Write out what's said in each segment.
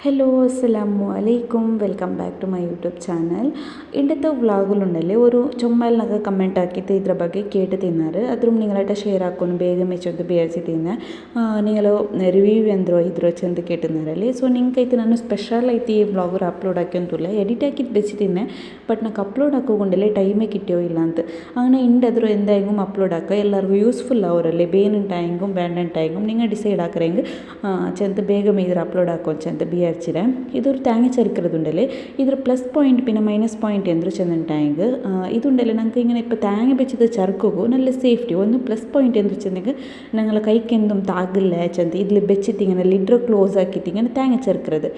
Hello അസ്സലാമു അലൈക്കും welcome back to my YouTube channel. ഇന്നത്തെ വ്ളോഗിലുണ്ടല്ലേ ഒരു ചുമ്മാലിനൊക്കെ കಮೆಂಟ್ ಹಾಕಿತ್ತು ಇದ್ರ ಬಗ್ಗೆ ಕೇട്ട് ತಿన్నారు ಅದ್ರ ನಿങ്ങളಾയിട്ട് ഷെയർ ಹಾಕೊಂಡು ಬೇಗ ಮೆಚ್ಚೊಂದು ಬೇಯಿಸಿ ತಿನ್ನ ನೀವು ರಿವ್ಯೂ ಎಂದ್ರು ಇದ್ರ ಚಂದ ಕೇಟ್ಟಿದ್ದಾರಲ್ಲಿ. ಸೊ ನಿಂಗೈತೆ ನಾನು ಸ್ಪೆಷಲ್ ಐತಿ ಈ ವ್ಲಾಗರ್ ಅಪ್ಲೋಡ್ ಹಾಕ್ಯಂತಿಲ್ಲ, ಎಡಿಟ್ ಹಾಕಿದ್ದು ಬೆಚ್ಚಿ ತಿನ್ನೆ. ಬಟ್ నాకు ಅಪ್ಲೋಡ್ ಹಾಕೋಗೊಂಡಲ್ಲೇ ಟೈಮೇ കിട്ടിയോ ಇಲ್ಲ ಅಂತ അങ്ങനെ ഇണ്ടದ್ರು എന്തായെങ്കിലും അപ്ലോഡ് ആക്കുക. എല്ലാവർക്കും യൂസ്ഫുൾ ആവരല്ലേ, ಬೇನುಂಟಾയെങ്കും ಬೇಡಂಟಾയെങ്കും നിങ്ങൾ ഡിസൈഡ് ആക്കರೆಂಗೆ ചെന്ത് ಬೇಗ ಇದ್ರ ಅಪ್ಲೋಡ್ ಹಾಕೋ ചെന്ത് വിചാരിച്ചിട്ട് ഇതൊരു തേങ്ങ ചെറുക്കുന്നതുണ്ടല്ലേ. ഇതൊരു പ്ലസ് പോയിൻറ്റ് പിന്നെ മൈനസ് പോയിൻറ്റ് എന്തൊരു ചെന്നിട്ടായെങ്കിൽ ഇതുണ്ടല്ലേ ഞങ്ങൾക്ക് ഇങ്ങനെ ഇപ്പോൾ തേങ്ങ വെച്ചത് ചെറുക്കുകയോ നല്ല സേഫ്റ്റി ഒന്ന് പ്ലസ് പോയിൻറ്റ് എന്ത് വെച്ചെങ്കിൽ ഞങ്ങൾ കൈക്കെന്തും താകില്ല ചെന്ത് ഇതിൽ വെച്ചിട്ട് ഇങ്ങനെ ലിഡർ ക്ലോസ് ആക്കിയിട്ട് ഇങ്ങനെ തേങ്ങ ചെറുക്കുന്നത്.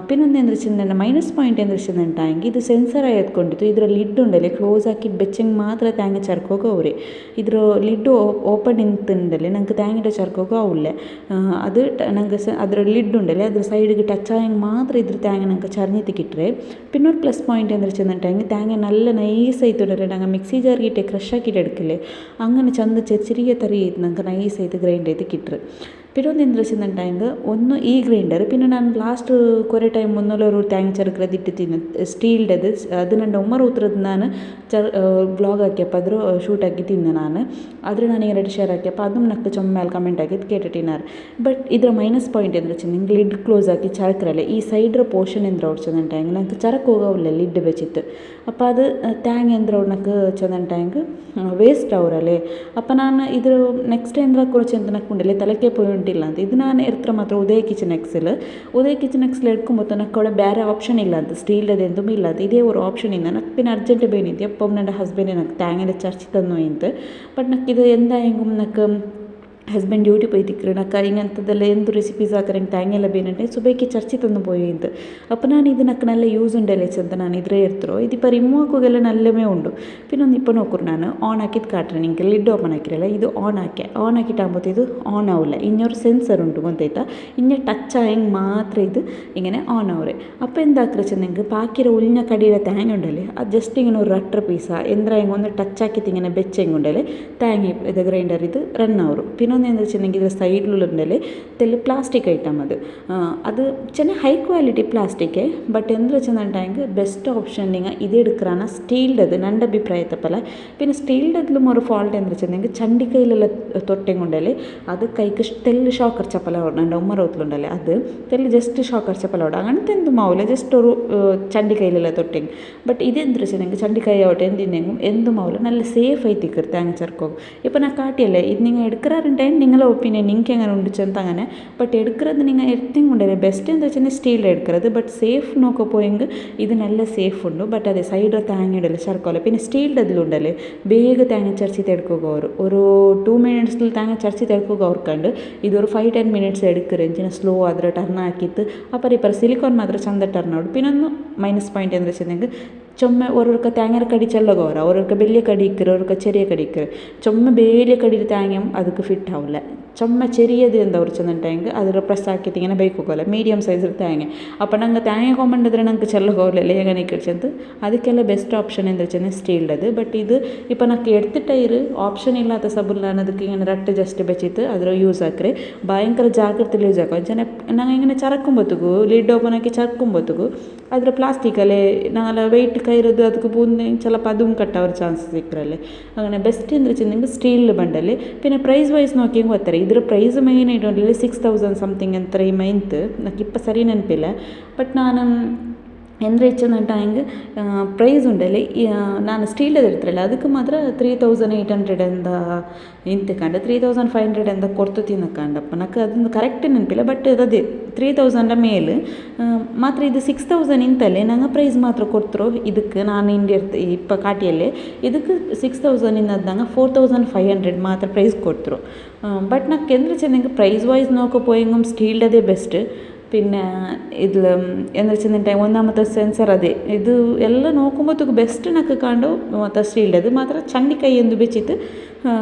പിന്നൊന്ന് എന്ത് വെച്ചിട്ടുണ്ടെങ്കിൽ മൈനസ് പോയിൻറ്റ് എന്ത് വെച്ചിട്ടുണ്ടെങ്കിൽ ഇത് സെൻസറായി എತ್ಕೊಂಡಿತ್ತು. ಇದರ ಲಿಡ್ ಉಂಡಲ್ಲಿ ಕ್ಲೋಸ್ ಹಾಕಿ ಬೆಚ್ಚಂಗೆ ಮಾತ್ರ ತೇಂಗ ಚರ್ಕೋಕೆ ಅವ್ರೆ. ಇದ್ರ ಲಿಡ್ಡು ಓಪನ್ ನಿಂತುಂಡಲ್ಲಿ ನಂಗೆ ತೇಂಗಿಟ ಚರ್ಕೋಕೆ ಆವಿಲ್ಲ. ಅದು ನಂಗೆ ಅದರ ಲಿಡ್ ಉಂಡಲ್ಲಿ ಅದ್ರ ಸೈഡിಗೆ ടച്ച് ആയെങ്കിൽ മാത്രം ഇದ್ರ തേങ്ങ ഞങ്ങൾക്ക് ചരിഞ്ഞിട്ടിക്കിട്ടേ. പിന്നെ ഒരു പ്ലസ് പോയിൻറ്റ് എന്ന് വെച്ചിട്ടുണ്ടെങ്കിൽ തേങ്ങ നല്ല നൈസായിട്ടുണ്ടല്ലേ ഞങ്ങൾ മിക്സി ജാറിയിട്ട് ക്രഷ് ആക്കിയിട്ട് എടുക്കില്ലേ, അങ്ങനെ ചന്ത ചെറിയ തറി ഞങ്ങൾക്ക് നൈസായിട്ട് ഗ്രൈൻഡ് ചെയ്ത് കിട്ടും. പിന്നെ ഒന്ന് എന്ത് വെച്ചിട്ടുണ്ടെങ്കിൽ ഒന്ന് ഈ ഗ്രൈൻഡർ പിന്നെ ನಾನು ಲಾಸ್ಟ್ കുറേ ಟೈಮ್ മുന്നോലൊരു തേങ്ങ ചെറുക്കുന്നത് ഇട്ടിത്തിന് സ്റ്റീൽഡത് അത് ನನ್ನ ഉമ്മ ഊത്തുന്നത് ನಾನು വ്ളോഗ് ആക്കിയപ്പോൾ ಅದ್ರ ಶೂಟ್ ಆಗಿ ತಿಂದೆ ನಾನು. ಆದರೆ ನಾನು ಎರಡು ಶೇರ್ ಹಾಕಿಯപ്പോൾ അതും ನಕ್ಕೆ ಚೊಮ್ಮೇಲೆ ಕಮೆಂಟ್ ಆಗಿದ್ದು ಕೇಟಿಟ್ಟಿನಾರು. ಬಟ್ ಇದರ ಮೈನಸ್ ಪಾಯಿಂಟ್ ಎಂದ್ರೆ ನಿಂಗೆ ಲಿಡ್ ಕ್ಲೋಸ್ ಆಗಿ ಚರಕ್ರಲ್ಲ ಈ ಸೈಡ್ರ ಪೋರ್ಷನ್ ಎಂದ್ರೆ ಅವ್ರು ಚೆಂದಂಟಾಯಂಗೆ ನಂಗೆ ಚರಕ್ಕೆ ಹೋಗವಿಲ್ಲ ಲಿಡ್ വെച്ചിട്ട്. അപ്പോൾ അത് തേങ്ങ ಎಂದ್ರೆ ಅವ್ರು ನಕ್ಕೆ ಚೆಂದಂಟಾಯಂಗೆ ವೇಸ್ಟ್ ಅವರಲ್ಲೇ. അപ്പോൾ ನಾನು ಇದ್ರ ನೆಕ್ಸ್ಟ್ ಎಂದ್ರೆ കുറച്ച് ಎಂತ ನಕ್ಕೊಂಡಲ್ಲಿ ತಲೆಕೆ പോയി ಇಲ್ಲ ಅಂತ ಇದು ನಾನು ಎರ್ತ್ರ ಮಾತ್ರ ಉದಯ ಕಿಚನ್ ಎಕ್ಸೆಲ್ എടുക്കുമ്പോൾ ನನಗೆ അവിടെ ಬೇರೆ ಆಪ್ಷನ್ ಇಲ್ಲ ಅಂತ ಸ್ಟೀಲ್ದು ಎಂതും ಇಲ್ಲ ಅಂತ ಇದೇ ഒരു ഓപ്ഷൻ ಇಂದ ನನಗೆ പിന്നെ ಅರ್ಜೆಂಟ್ ಬೇನಿದ್ದೆ. അപ്പം ನನ್ನ ഹസ്ബൻഡ് ನನಗೆ തേങ്ങയുടെ ചർച്ച തന്നു ಇಂತ. ಬಟ್ ನನಗೆ ಇದು എന്തായെങ്കും ನನಗೆ ഹസ്ബൻഡ് ഡ്യൂട്ടി പോയി തിക്കറ് നക്ക ഇങ്ങനത്തതെല്ലാം എന്ത് റെസിപ്പീസ് ആക്കറെങ്കിൽ തേങ്ങയെല്ലാം ಬೇನುಂಟೆ സുബൈക്ക് ചർച്ച തന്നു പോയി ಇಂತ. അപ്പോൾ ನಾನು ಇದು ನಕ್ಕೆ നല്ല ಯೂಸ್ ಉಂಡಲ್ಲೇ ಅಂತ ನಾನು ಇದ್ರೆ ಇರ್ತರೋ ഇതിപ്പോൾ റിമൂവ് ആക്കുകയെല്ലാം നല്ലമേ ഉണ്ട്. പിന്നെ ಒಂದು ഇപ്പോൾ ನೋಕರು ನಾನು ಆನ್ ಹಾಕಿದ್ದು ಕಾಟ್ರೆ ನಿಂಗೆ ಲಿಡ್ ಓಪನ್ ಹಾಕಿರಲ್ಲ ಇದು ಆನ್ ಹಾಕಿಟ್ಟಾകുമ്പോൾ ಇದು ಆನ್ ആവില്ല. ഇഞ്ഞൊരു സെൻസർ ഉണ്ട് ಗೊತ್ತಾಯ್ತಾ, ഇഞ്ഞ ടച്ച് ആയെങ്കിൽ മാത്രം ഇത് ഇങ്ങനെ ഓൺ ആവരെ. അപ്പോൾ എന്താക്കുക വെച്ചെങ്കിൽ ബാക്കിയുടെ ഉള്ളിഞ്ഞ കടിയുടെ തേങ്ങ ഉണ്ടല്ലേ അത് ജസ്റ്റ് ഇങ്ങനെ ഒരു റട്ടർ പീസാ എന്തായെങ്കിൽ ഒന്ന് ടച്ച് ആക്കിയിട്ട് ഇങ്ങനെ വെച്ചെങ്കിൽ ഉണ്ടല്ലേ തേങ്ങ ഇത് ഗ്രൈൻഡർ ഇത് റൺ ആവും. പിന്നെ ഒന്ന് എന്താ വെച്ചിട്ടുണ്ടെങ്കിൽ ഇതിൽ സൈഡിലുണ്ടല്ലേ തെല്ല് പ്ലാസ്റ്റിക് ഐറ്റം അത് ചില ഹൈ ക്വാളിറ്റി പ്ലാസ്റ്റിക്. ബട്ട് എന്ത് വെച്ചിട്ടുണ്ടെങ്കിൽ ബെസ്റ്റ് ഓപ്ഷൻ നിങ്ങൾ ഇത് എടുക്കാനാണ് സ്റ്റീൽഡത് എൻ്റെ അഭിപ്രായത്തെ പോലെ. പിന്നെ സ്റ്റീൽഡതിലും ഒരു ഫോൾട്ട് എന്ന് വെച്ചിട്ടുണ്ടെങ്കിൽ ചണ്ടിക്കൈയിലുള്ള തൊട്ടയും കൊണ്ടല്ലേ അത് കൈക്ക് തെല്ല് ഷോക്കർ ചപ്പല എൻ്റെ ഉമ്മ റോത്തിലുണ്ടല്ലേ അത് തെല്ല് ജസ്റ്റ് ഷോക്കർ ചപ്പല അങ്ങനത്തെ എന്തും ആവില്ല, ജസ്റ്റ് ഒരു ചണ്ടിക്കൈയിലുള്ള തൊട്ടയും. ബട്ട് ഇതെന്ത് വെച്ചിട്ടുണ്ടെങ്കിൽ ചണ്ടിക്കൈ ആവട്ടെ എന്തിനെങ്കിലും എന്തും ആവില്ല, നല്ല സേഫ് ആയി തിക്കർ തേങ്ങ ചെറുക്കും. ഇപ്പോൾ ഞാൻ കാട്ടിയല്ലേ ഇത് നിങ്ങൾ എടുക്കാറുണ്ടെങ്കിൽ നിങ്ങളെ ഒപ്പീനിയൻ നിങ്ങൾക്ക് എങ്ങനെ ഉണ്ടിച്ചെന്ന് അങ്ങനെ. ബട്ട് എടുക്കുന്നത് നിങ്ങൾ എർത്തിങ് ഉണ്ടല്ലേ ബെസ്റ്റ് എന്താ വെച്ചാൽ സ്റ്റീലിൽ എടുക്കുന്നത്. ബട്ട് സേഫ് നോക്കുക പോയെങ്കിൽ ഇത് നല്ല സേഫ് ഉണ്ട്. ബട്ട് അതെ സൈഡിൽ തേങ്ങ ഇടല്ലേ ചർക്കോല. പിന്നെ സ്റ്റീലിൻ്റെ അതിലുണ്ടല്ലേ ಬೇಗ തേങ്ങ ചർച്ചിട്ട് എടുക്കുക ഒരു 2 minutes തേങ്ങ ചർച്ചിട്ട് എടുക്കുക ഓർക്കാണ്ട് ഇതൊരു 5-10 minutes എടുക്കുക സ്ലോ ಆದರೆ ಟರ್ನ್ ಹಾಕಿತ್ತು. ಅಪರ ಇಪ್ಪರ ಸಿಲಿಕಾನ್ ಮಾತ್ರ ಚಂದ ಟರ್ನ್ ಆಡು. പിന്നൊന്ന് മൈനസ് പോയിന്റ് എന്ന് വെച്ചിട്ടുണ്ടെങ്കിൽ ചുമ ഓരോർക്ക് തേങ്ങ കടി ചെല്ലകോറ ഓരോർക്ക് വലിയ കടി ഇക്കറ് ഓരോർക്ക് ചെറിയ കടി ഇക്കറ്. ചുമ വലിയ കടിയിൽ തേങ്ങയും ಅದಕ್ಕೆ ಫಿಟ್ ആവില്ല. ചുമ ചെറിയത് എന്താ ഉറച്ചെന്നിട്ടെങ്കിൽ അതിൽ പ്രസ് ആക്കിയിട്ട് ഇങ്ങനെ ബൈക്കോല മീഡിയം സൈസിൽ തേങ്ങ. അപ്പോൾ ഞങ്ങൾ തേങ്ങ കൊണ്ടിದ್ರೆ ഞങ്ങൾക്ക് ചെല്ലകോലല്ലേ എങ്ങനെ കിടച്ചത് ಅದಕ್ಕೆಲ್ಲ ಬೆಸ್ಟ್ ಆಪ್ಷನ್ ಎಂದು വെച്ചാൽ സ്റ്റീൽഡത്. ಬಟ್ ಇದು ഇപ്പോൾ നമുക്ക് എടുത്തിട്ടൊരു ഓപ്ഷൻ ഇല്ലാത്ത സബുല്ലാണ് ಅದಕ್ಕೆ ഇങ്ങനെ റട്ട് ജസ്റ്റ് വെച്ചിട്ട് അതിൽ യൂസ് ആക്കറ്. ഭയങ്കര ജാഗ്രതയിൽ യൂസ് ആക്കുക വെച്ചാൽ ഞങ്ങൾ ഇങ്ങനെ ചറക്കുമ്പോഴത്തേക്കു ലിഡ് ഓപ്പൺ ആക്കി ചറക്കുമ്പോഴത്തേക്കു അതിൽ പ്ലാസ്റ്റിക് അല്ലേ ഞങ്ങൾ വെയിറ്റ് കയറದು ಅದಕ್ಕೆ പൂന്ന് ചിലപ്പോൾ അതും കട്ടാവാൻ ചാൻസസ് സിಕ್ಕರല്ലേ. അങ്ങനെ ബെസ്റ്റ് എന്ന് വെച്ചിട്ടുണ്ടെങ്കിൽ സ്റ്റീലിൽ ബണ്ടല്ലേ. പിന്നെ ಪ್ರೈಸ್ ವೈಸ್ ನೋಕಿಯಂಗೆ ಗೊತ್ತಾರೆ ಇದರ ಪ್ರೈಸ್ ಮೇಯ್ನ್ ಆയിട്ട് 6000 സംതിങ് ಅಂತ ಮೈಂತ್ ನನಗೆ ಇಪ್ಪ ಸರಿ ನೆನಪಿಲ್ಲ. ಬಟ್ ನಾನು ಎಂದ್ರೆ ಹೆಚ್ಚಂತಾയെങ്കിൽ ಪ್ರೈಸ್ ಉಂಡಲ್ಲಿ ನಾನು ಸ್ಟೀಲ್ದು ಇರ್ತಿರಲ್ಲ ಅದಕ್ಕೆ ಮಾತ್ರ 3800 ಎಂದ ಇಂತಕಂಡು 3500 ಎಂದ ಕೊರ್ತು ತಿನ್ನಕಂಡಪ್ಪ ನನಗೆ ಅದೊಂದು ಕರೆಕ್ಟ್ ನೆನಪಿಲ್ಲ. ಬಟ್ ಅದೇ 3000 ಮೇಲೆ ಮಾತ್ರ ಇದು 6000 ಇಂತಲ್ಲೇ ನಂಗೆ ಪ್ರೈಸ್ ಮಾತ್ರ ಕೊಡ್ತರು. ಇದಕ್ಕೆ ನಾನು ಇಂಡಿಯ ಇಪ್ಪ ಕಾಟಿಯಲ್ಲೇ ಇದಕ್ಕೆ 6000 ಇನ್ನದಂಗೆ 4500 ಮಾತ್ರ ಪ್ರೈಸ್ ಕೊಡ್ತರು. ಬಟ್ ನನಗೆ ಎಂದ್ರೆ ಚೆನ್ನಾಗಿ ಪ್ರೈಸ್ ವೈಸ್ നോക്കപ്പോയെങ്കും സ്റ്റീൽഡതേ ബെസ്റ്റ്. പിന്നെ ഇതിൽ എന്ന് വെച്ചിട്ടുണ്ടെങ്കിൽ ഒന്നാമത്തെ സെൻസർ അതെ ഇത് എല്ലാം നോക്കുമ്പോഴത്തേക്ക് ബെസ്റ്റ് എനിക്ക് കണ്ടു ಮತ್ತು സ്റ്റീൽഡത് ಮಾತ್ರ ಚಂಡಿ ಕೈ ಎಂದು ಬೆಚ್ಚಿತ್ತು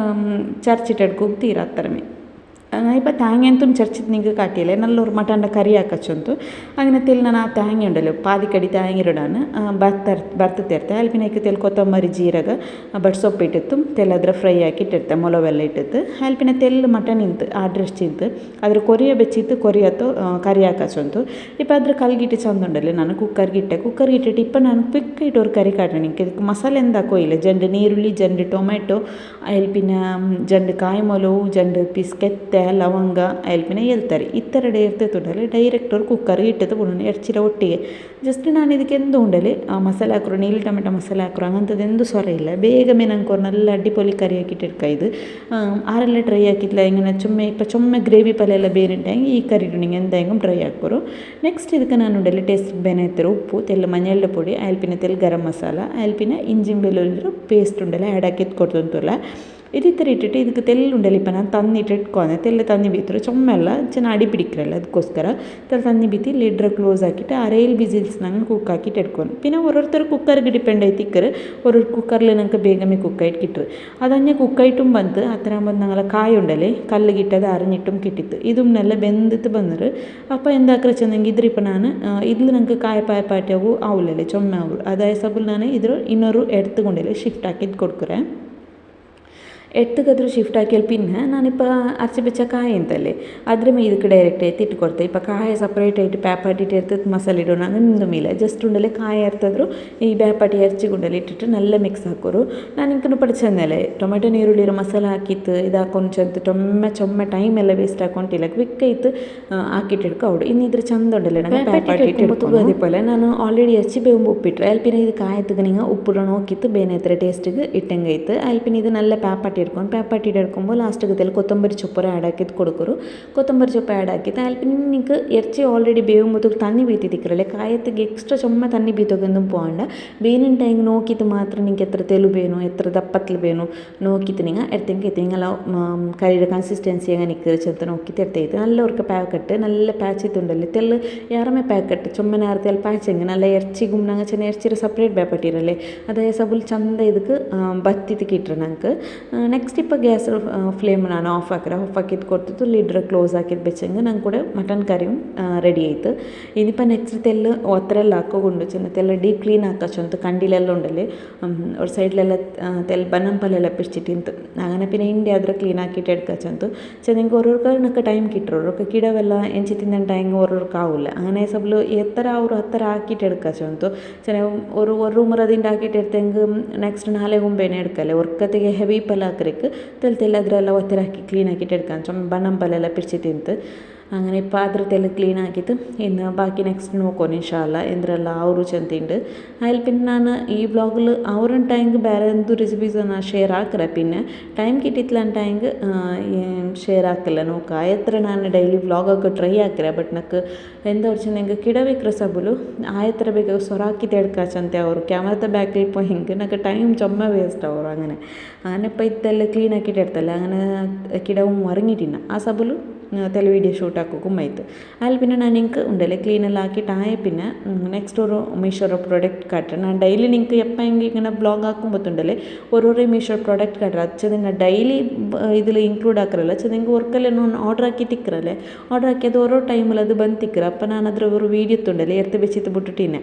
ಚರ್ಚಿಟ್ಟು എടുക്കും ತೀರ ಅತ್ತರಮೇ. ഇപ്പോൾ തേങ്ങ ಅಂತೂ ಚರ್ಚಿದ್ದು ನಿಂಗೆ ಕಾಟಿಲ್ಲ ನಲ್ಲೊರು ಮಟಂಡ ಕರಿ ಹಾಕಚ್ಚಂತು അങ്ങനെ ತೆಲ್ ನಾನು ಆ ತೇಂಗ ಉಂಡಲ್ಲ ಪಾದಿಕಡಿ ತೇಂಗ ಇರೋಡಾನು ಬರ್ತತಿರ್ತೆ ಅಲ್ಪಿನಕ್ಕೆ ತೆಲ್ ಕೊತ್ತಂಬರಿ ಜೀರಗ ಬಟ್ ಸೊಪ್ಪು ಇಟ್ಟಿತ್ತು ತೆಲ್ ಅದ್ರ ಫ್ರೈ ಹಾಕಿ ಇಟ್ಟಿರ್ತೆ ಮೊಲವೆಲ್ಲ ಇಟ್ಟಿತ್ತು ಅಲ್ಪಿನ ತೆಲ್ ಮಟನ್ ಇಂತು ಆಡ್ರೆಸ್ಟ್ ಇಂತು ಅದ್ರ ಕೊರಿಯ ಬೆಚ್ಚಿತ್ತು ಕೊರಿಯತ್ತು ಕರಿ ಹಾಕಚ್ಚಂತು ಇപ്പം ಅದ್ರ ಕಲ್ಗಿಟ್ಟು ಚಂದ ಉಂಡಲ್ಲ ನಾನು ಕುಕ್ಕರ್ಗೆ ಇಟ್ಟಿಟ್ಟು ಇಪ್ಪ ನಾನು ಕ್ವಿಕ್ ಇಟ್ಟು ഒരു കറി കാട്ടണം എനിക്ക് മസാല എന്താക്കോ ഇല്ല ജണ്ട് നീരുള്ളി ജണ്ട് ടൊമാറ്റോ അതിൽ പിന്നെ ജണ്ട് കായ്മുളക് ജണ്ട് പിസ്കറ്റ് ಲವಂಗ ಅಲ್ಪಿನ ಹೇಳ್ತಾರೆ ಈ ಥರ ಇರ್ತೈತುಂಡಲ್ಲಿ ಡೈರೆಕ್ಟ್ ಅವ್ರು ಕುಕ್ಕರ್ಗೆ ಇಟ್ಟದ್ದು ಬಿಡೋಣ ಎರ್ಚಿರ ಒಟ್ಟಿಗೆ ಜಸ್ಟ್ ನಾನು ಇದಕ್ಕೆ ಎಂದು ಉಂಡಲ್ಲಿ ಮಸಾಲೆ ಹಾಕ್ರು ನೀಲಿ ಟೊಮೆಟೊ ಮಸಾಲೆ ಹಾಕ್ರು ಹಂಗಂಥದ್ದು ಎಂದು ಸ್ವರ ಇಲ್ಲ ಬೇಗ ಮೇನಂಕೋರು നല്ല ಅಡ್ಡಿಪೊಲಿ ಕರಿ ಹಾಕಿಟ್ಟಿರ್ಕ ಇದು ಆರೆಲ್ಲ ಡ್ರೈ ಹಾಕಿದ್ಲ ಹಿಂಗೆ ಚೊಮ್ಮೆ ಗ್ರೇವಿ ಪಲ್ಯ ಎಲ್ಲ ಬೇರೆ ಟೈಮ್ ಈ ಕರಿ ನಿಂಗೆ ಎಂದ ಹೆಂಗೆ ಡ್ರೈ ಹಾಕೋರು ನೆಕ್ಸ್ಟ್ ಇದಕ್ಕೆ ನಾನು ಉಂಡಲ್ಲಿ ಟೇಸ್ಟ್ ಬೇನೆ ಎತ್ತರ ಉಪ್ಪು ತೆಲ್ಲ ಮഞ്ഞളുടെ പൊടി ಅಲ್ಪಿನ ತೆಲ್ ಗರಂ ಮಸಾಲ ಅಲ್ಪಿನ ಇಂಜಿನ್ ಬೆಳ್ಳುಳ್ಳಿ ಪೇಸ್ಟ್ ಉಂಡಲ್ಲ ಆ್ಯಡ್ ಹಾಕಿದ್ದು ಕೊಡ್ತಂತಲ್ಲ ಇದು ಈ ಥರ ಇಟ್ಟಿಟ್ಟು ಇದಕ್ಕೆ ತೆಲ್ಲುಂಡಲ್ಲ ಇಪ್ಪ ನಾನು ತನ್ನಿಟ್ಟಿಟ್ಕೊಂಡೆ ತೆಲ್ಲ ತನ್ನಿ ಬೀತರು ಚೊಮ್ಮೆಲ್ಲ ಚೆನ್ನಾಗಿ ಅಡಿ പിടിக்கிறಲ್ಲ ಅದಕ್ಕೋಸ್ಕರ ತನ್ನಿ ಬೀತಿ ಲಿಡ್ರ ಕ್ಲೋಸ್ ಹಾಕಿಟ್ಟು ಅರೇಲ್ ಬಿಸಿಲ್ಸ್ ನಂಗೆ ಕುಕ್ ಹಾಕಿಟ್ಟು ಇಟ್ಕೊಂಡು പിന്നെ ഓരോരുത്തർ കുക്കർക്ക് ഡിപ്പെൻഡ് ആയി തിക്കറ് ഒരു കുക്കറിൽ ഞങ്ങൾക്ക് ಬೇಗമേ കുക്കായിട്ട് കിട്ടും അതഞ്ഞ കുക്കായിട്ടും ಬಂತು അത്രയാകുമ്പോൾ ഞങ്ങളെ കായുണ്ടല്ലേ കല്ല് കിട്ടത് അരിഞ്ഞിട്ടും കിട്ടിತ್ತು ഇതും നല്ല ಬೆಂದಿತ್ತು ಬಂದರು അപ്പോൾ എന്താക്കുക ചെന്നെങ്കിൽ ഇದ್ರಿപ്പോൾ ನಾನು ഇതിൽ ഞങ്ങൾക്ക് കായപ്പായപ്പാറ്റാവൂ ആവില്ലല്ലേ ചൊമ്മ ആവും അതായത് സബിൽ ನಾನು ಇದ್ರ ಇನ್ನೊರು എടുത്തുകൊണ്ടല്ലേ ഷിഫ്റ്റ് ആക്കിയിട്ട് കൊടുക്കുറേ ಎತ್ತಗದ್ರು ಶಿಫ್ಟ್ ಹಾಕಿ പിന്നെ ನಾನಿപ്പോൾ ಅರ್ಚಿ ಬೆಚ್ಚ ಕಾಯಿ ಅಂತಲ್ಲಿ ಅದ್ರ ಇದಕ್ಕೆ ಡೈರೆಕ್ಟ್ ಆಯ್ತು ಇಟ್ಕೊಡ್ತೆ ಇಪ್ಪ ಕಾಯಿ ಸಪ್ರೇಟ್ ಆയിട്ട് പേപ്പാട്ടിട്ട് എടുത്ത് മസാല ഇടണം അങ്ങനൊന്നുമില്ല ജസ്റ്റ് ഉണ്ടല്ലേ കായ എടുത്തದ್ರು ഈ പേപ്പാട്ടി ഇറച്ചി കൊണ്ടല്ലേ ഇട്ടിട്ട് നല്ല ಮಿಕ್ಸ್ ಹಾಕೋರು ನಾನು ಇಂಕನು പഠിച്ചെന്നല്ലേ ಟೊಮೆಟೊ ನೀರುಳ್ಳಿ ಮಸಾಲ ಹಾಕಿತ್ತು ಇದಾಕೊಂಡು ಚಂದ ಚೊಮ್ಮೆ ಟೈಮ್ ಎಲ್ಲ ವೇಸ್ಟ್ ಹಾಕೊಂಡಿಲ್ಲ ಕ್ವಿಕ್ ಆಯ್ತು ಹಾಕಿಟ್ಟು ಇಟ್ಕೊಂಡು ಇನ್ನು ಇದ್ರ ಚಂದ ಉಂಡಲ್ಲ ನಂಗೆ പേപ്പാട്ടി ಇಟ್ಟು ಅದೀಪಲ್ಲ ನಾನು ಆಲ್ರೆಡಿ ಇರ್ಚಿ ಬೇವು ಉಪ್ಪಿಟ್ರೆ ಅಲ್ಪಿನ ಇದು ಕಾಯತ್ತಗ ನಿಂಗೆ ಉಪ್ಪು ನೋಕಿತ್ತು ಬೇನೆ ಹತ್ರ ಟೇಸ್ಟಿಗೆ ಇಟ್ಟಂಗೈತು ಅಲ್ಪಿನ ಇದು നല്ല പേപ്പാട്ടി എടുക്കും പേപ്പാട്ടി എടുക്കുമ്പോൾ ലാസ്റ്റ് ഇതിൽ കൊത്തമ്പരി ചൊപ്പര ആഡ് ആക്കിയത് കൊടുക്കರು കൊത്തമ്പരി ചൊപ്പ ಆ್ಯಡ್ ಹಾಕಿತ್ತು ಅಲ್ಲಿ ನಿಂಗೆ ಎರ್ಚಿ ಆಲ್ರೆಡಿ ಬೇವುമ്പോഴത്തേക്ക് തന്നി ಬೀತಿದಿಕ್ಕರಲ್ಲ ಕಾಯತ್ತಿಗೆ ಎಕ್ಸ್ಟ್ರಾ ಚೊಮ್ಮೆ ತನ್ನಿ ಬೀತೋಗೊಂದು പോകണ്ട ಬೇನಿನ ಟೈಮ್ നോക്കിയിട്ട് മാത്രം നിങ്ങൾക്ക് എത്ര തെലു ಬೇನು എത്ര ദപ്പത്തിൽ ಬೇನು നോക്കിയിട്ട് നിങ്ങൾ എടുത്തെങ്കിൽ നിങ്ങളെ കറിയുടെ കൺസിസ്റ്റൻസി അങ്ങനെ നിൽക്കുക ചെറുത്ത് നോക്കിയിട്ട് എടുത്തേക്ക് നല്ലവർക്ക് പാക്കറ്റ് നല്ല പാച്ചിത്തുണ്ടല്ലേ തെല്ല് ಯಾರಮೇ ಪ್ಯಾಕೆಟ್ ಚೊಮ್ಮೆ നേരത്തെ ಪಾಯ್ಚಂಗೆ നല്ല ಎರ್ಚಿಗೂ ನಂಗೆ ಚೆನ್ನ ಎರ್ಚಿರ ಸಪ್ರೇಟ್ ಬೇಪಟ್ಟಿರಲ್ಲೇ ಅದೇ ಸಬುಲ್ ಚಂದ ಇದಕ್ಕೆ ಬತ್ತಿದ್ದಕ್ಕೆ ಇಟ್ರೆ ನಂಗೆ ನೆಕ್ಸ್ಟ್ ഇപ്പോൾ ഗ്യാസ് ഫ്ലെയിം ನಾನು ಆಫ್ ಹಾಕಿದ್ದು ಕೊಡ್ತಿತ್ತು ಲಿಡ್ರ ಕ್ಲೋಸ್ ಹಾಕಿದ್ದು ಬೆಚ್ಚಂಗೆ ನಂಗೆ ಕೂಡ ಮಟನ್ ಕರಿയും ರೆಡಿ ಆಯಿತು ഇനിയിപ്പോൾ നെക്സ്റ്റ് തെല്ല് ഒത്തരെല്ലാം ಹಾಕೋಗೊಂಡು ಚೆನ್ನ ತೆಲ್ಲ ಡೀಪ್ ಕ್ಲೀನ್ ಹಾಕಚ್ಚಂತ കണ്ടിലെല്ലാം ഉണ്ടല്ലേ ഒരു സൈഡിലെല്ലാം തെല്ല് ബന്നംപല്ലെല്ലാം പിടിച്ചിട്ടിಂತು അങ്ങനെ പിന്നെ ಇಂಡಿ ಆದ್ರೆ ಕ್ಲೀನ್ ಹಾಕಿಟ್ಟು എടുക്കಚ್ಚಂತು ಚೆನ್ನಂಗೆ ഓരോരുത്തർക്ക് ടൈം കിട്ടും കിടವೆಲ್ಲ ಎಂಚಿ ತಿಂದ ಟೈಮ್ ഓരോർക്ക് ആവില്ല അങ്ങനെ സബಲು എത്ര ಅವರು ಹತ್ತರ ಹಾಕಿಟ್ಟು എടുക്കಚ್ಚಂತು ಚೆನ್ನ ഒരു ರೂಮರದಿಂದ ಹಾಕಿಟ್ಟು എടുത്തെങ്കിൽ ನೆಕ್ಸ್ಟ್ ನಾಳೆ ಗುಂಬೇನೆ എടുക്കല്ലേ ಒರ್ಕತ್ತಿಗೆ ಹೆವಿ ಪಲ್ಲ ಹಾಕ್ರಿಕ್ಕೆ ತೆಲ್ ಅದರೆಲ್ಲ ಒತ್ತರ ಹಾಕಿ ಕ್ಲೀನ್ ಹಾಕಿಟ್ಟು എടുക്കാൻ ಬಣ್ಣಂ ಪಲ್ಲೆಲ್ಲ പിടിച്ചിട്ടിಂತು അങ്ങനെ ഇപ്പോൾ അദ്രത്തെല്ലാം ക്ലീൻ ആക്കിയിട്ട് ഇന്ന് ബാക്കി നെക്സ്റ്റ് നോക്കണം ഇൻഷാല്ല എന്തെಲ್ಲ ಅವರು ചെന്തിണ്ട് അതിൽ പിന്നെ ನಾನು ಈ ಬ್ಲಾಗಲ್ಲಿ ಅವ್ರ ಟೈಮ್ಗೆ ಬೇರೆ എന്തു റെസിപ്പീസ് ನಾನು ഷെയർ ಹಾಕ್ರೆ പിന്നെ ಟೈಮ್ കിട്ടിയിട്ടില്ല ಟೈಮ್ಗೆ ഷെയർ ಹಾಕಿಲ್ಲ ನೋಕ ಆಯತ್ರ ನಾನು ಡೈಲಿ ವ್ಲಾಗಕ್ಕೆ ಟ್ರೈ ಹಾಕ್ರೆ ಬಟ್ ನಕ್ಕೆ ಎಂತ ವರ್ಷ ನಂಗೆ ಕಿಡಬೇಕ್ರೆ ಸಬಲು ಆಯತ್ರ ಬೇಕು ಸೊರಾಕಿತ್ತು എടുക്കാച്ചಂತೆ ಅವರು ಕ್ಯಾಮರದ ಬ್ಯಾക്കിൽ പോയി ಹಿಂಗೆ ನನಗೆ ಟೈಮ್ ചൊമ്മ വേസ്റ്റ് ಅವರು അങ്ങനെ ഇപ്പോൾ ഇതെല്ലാം ക്ലീൻ ആക്കിയിട്ട് എടുത്തല്ല അങ്ങനെ കിടവും ഉറങ്ങിയിട്ടില്ല ആ സബಲು തെല വീഡിയോ ഷൂട്ട് ആക്കും ആಯ್ತು ಅಲ್ಲಿ പിന്നെ ನಾನು ನಿಂಗೆ ಉಂಡಲೆ ಕ್ಲೀನೆಲ್ಲ ಹಾಕಿಟ್ಟು ಆಯ പിന്നെ ನೆಕ್ಸ್ಟ್ ഒരു മീഷോയുടെ പ്രോഡക്റ്റ് കാട്ടുക ನಾನು ಡೈಲಿ ನಿಂಗೆ ಎಪ್ಪ ಹಿಂಗೆ ഇങ്ങനെ ಬ್ಲಾಗ್ ಹಾಕೊಂಬತ್ತುಂಡಲೆ ഓരോരോ മീഷോ പ്രോഡക്റ്റ് കാട്ടുക ಅಚ್ಚದ ನಾನು ಡೈಲಿ ഇതിൽ ಇನ್ಕ್ಲೂಡ್ ಹಾಕಿರಲ್ಲ ಅಚ್ಚದ ನಿಂಗೆ ವರ್ಕಲ್ಲಿ ನಾನು ಆರ್ಡರ್ ಹಾಕಿ ತಿಕ್ಕರಲ್ಲೇ ಆರ್ಡರ್ ಹಾಕಿ ಅದು ಓರೋ ಟೈಮಲ್ಲಿ ಅದು ಬಂದು ತಿಕ್ಕರ ಅಪ್ಪ ನಾನು ಅದ್ರ ഒരു വീഡിയോ ತುಂಡಲೆ ಎರ್ತ ಬೆಚ್ಚಿತ್ತು ಬಿಟ್ಟಿಟ್ಟಿನೆ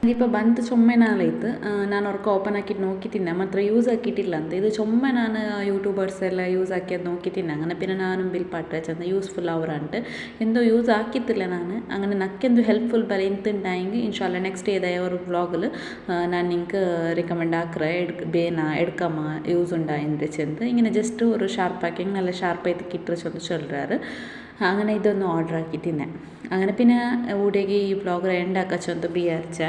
ഇതിപ്പോൾ ಬಂತು ചൊമ്മ ನಾಳಾಯ್ತು ನಾನು ಅವ್ರಿಗೆ ಓಪನ್ ಹಾಕಿಟ್ಟು നോക്കി ತಿನ್ನ ಮಾತ್ರ ಯೂಸ್ ಹಾಕಿಟ್ಟಿಲ್ಲ ಅಂತ ಇದು ചൊമ്മ ನಾನು യൂട്യൂബേഴ്സ് ಎಲ್ಲ യൂസ് ആക്കി അത് നോക്കി തിന്ന അങ്ങനെ പിന്നെ ഞാനും ബിൽ പാട്ട് ചെന്ന യൂസ്ഫുൾ അവറാണ്ട് എന്തോ യൂസ് ആക്കിത്തില്ല ನಾನು അങ്ങനെ നക്കെന്തു ಹೆಲ್ಪ್ಫುಲ್ ಬರ ಇಂತುಂಟಾയെങ്കിൽ ಇನ್ಶಾಲ್ಲ ನೆಕ್ಸ್ಟ್ ഏതായ ഒരു വ്ളോഗിൽ ನಾನು നിങ്ങൾക്ക് ರೆಕಮೆಂಡ್ ആക്കറ ಬೇನ എടുക്കാമ യൂസ് ഉണ്ടായെന്ന് ചെന്ന് ഇങ്ങനെ ജസ്റ്റ് ഒരു ഷാർപ്പാക്കി നല്ല ഷാർപ്പായിട്ട് കിട്ടുക ചെന്ന് ചൊല്ലുறாரு അങ്ങനെ ഇതൊന്ന് ഓർഡർ ആക്കി തിന്നെ അങ്ങനെ പിന്നെ ഊടേക്ക് ഈ വ്ളോഗ് എൻഡ് ആക്കച്ചൊന്ന് വിചാരിച്ച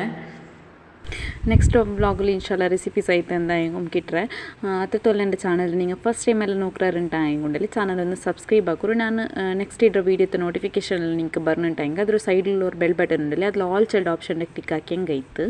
ನೆಕ್ಸ್ಟ್ ವ್ಲಾಗಲ್ಲಿ ಇನ್ಶಾಲ್ಲ ರೆಸಿಪೀಸ್ ಐತೆ എന്തായെങ്കിലും കിട്ടರೆ അത്രത്തോളം എൻ്റെ ചാനൽ നിങ്ങൾ ഫസ്റ്റ് ടൈം എല്ലാം നോക്കാറുണ്ടായെങ്കിൽ ചാനൽ ഒന്ന് സബ്സ്ക്രൈബ് ആക്കും ನಾನು ನೆಕ್ಸ್ಟ್ ಇಡೋ ವೀಡಿಯೋದ ನೋಟಿಫಿಕೇಷನಲ್ಲಿ ನಿಂಗೆ ಬರ್ನುಂಟಾയെങ്കിൽ ಅದ್ರ ಸೈಡಲ್ಲಿ ഒരു ಬೆಲ್ ಬಟನ್ ಉಂಡಲ್ಲಿ ಅದ್ರಲ್ಲಿ ಆಲ್ ಚೈಲ್ಡ್ ಆಪ್ಷನ್ ಕ್ಲಿಕ್ ಹಾಕಿ ಹೆಂಗೈತು